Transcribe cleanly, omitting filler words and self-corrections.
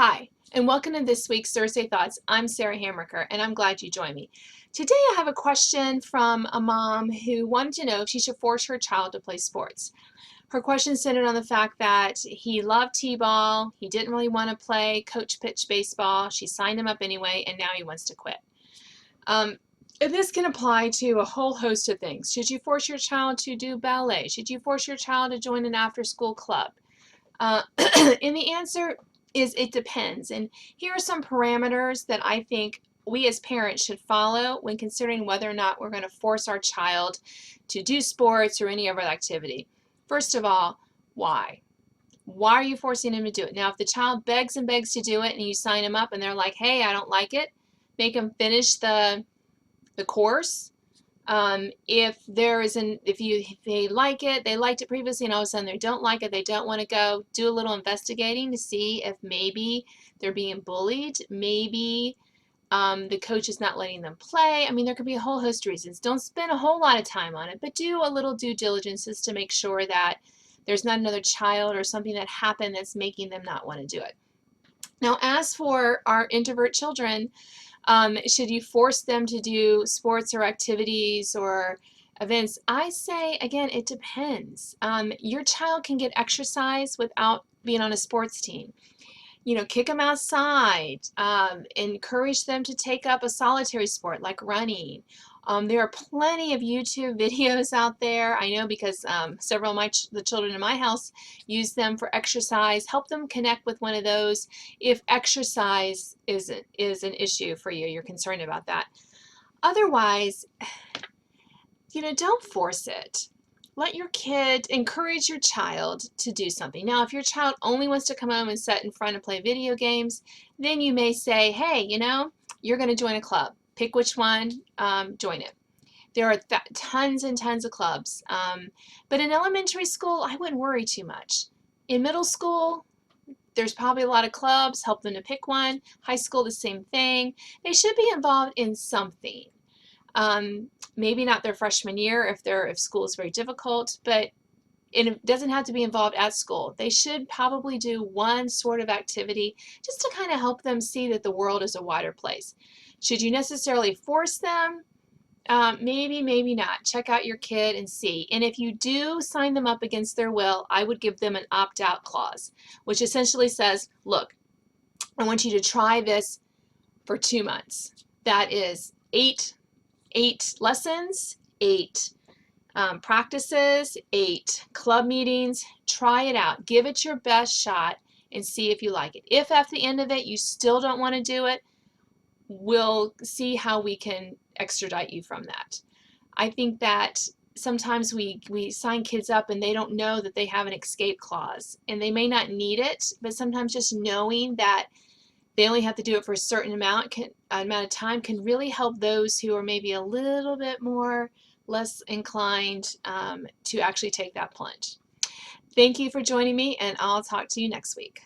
Hi, and welcome to this week's Thursday Thoughts. I'm Sarah Hamricker, and I'm glad you joined me. Today I have a question from a mom who wanted to know if she should force her child to play sports. Her question centered on the fact that he loved t-ball, he didn't really want to play coach pitch baseball, she signed him up anyway, and now he wants to quit. And this can apply to a whole host of things. Should you force your child to do ballet? Should you force your child to join an after-school club? And the answer is it depends. And here are some parameters that I think we as parents should follow when considering whether or not we're going to force our child to do sports or any other activity. First of all, why? Why are you forcing him to do it? Now, if the child begs and begs to do it and you sign them up and they're like, hey, I don't like it, make them finish the course. If they like it, they liked it previously, and all of a sudden they don't like it, they don't want to go, do a little investigating to see if maybe they're being bullied, maybe the coach is not letting them play. I mean, there could be a whole host of reasons. Don't spend a whole lot of time on it, but do a little due diligence just to make sure that there's not another child or something that happened that's making them not want to do it. Now, as for our introvert children, should you force them to do sports or activities or events? I say, again, it depends. Your child can get exercise without being on a sports team. You know, kick them outside, encourage them to take up a solitary sport like running. There are plenty of YouTube videos out there. I know because several of the children in my house use them for exercise. Help them connect with one of those if exercise is an issue for you. You're concerned about that. Otherwise, you know, don't force it. Let your kid, encourage your child to do something. Now, if your child only wants to come home and sit in front and play video games, then you may say, hey, you know, you're going to join a club. Pick which one, join it. There are tons and tons of clubs. But in elementary school, I wouldn't worry too much. In middle school, there's probably a lot of clubs. Help them to pick one. High school, the same thing. They should be involved in something. Maybe not their freshman year if school is very difficult, but it doesn't have to be involved at school. They should probably do one sort of activity just to kind of help them see that the world is a wider place. Should you necessarily force them? Maybe, maybe not. Check out your kid and see. And if you do sign them up against their will, I would give them an opt-out clause, which essentially says, look, I want you to try this for 2 months. That is eight lessons, 8 practices, 8 club meetings. Try it out. Give it your best shot and see if you like it. If at the end of it you still don't want to do it, we'll see how we can extradite you from that. I think that sometimes we sign kids up and they don't know that they have an escape clause, and they may not need it, but sometimes just knowing that they only have to do it for a certain amount of time can really help those who are maybe a little bit less inclined to actually take that plunge. Thank you for joining me, and I'll talk to you next week.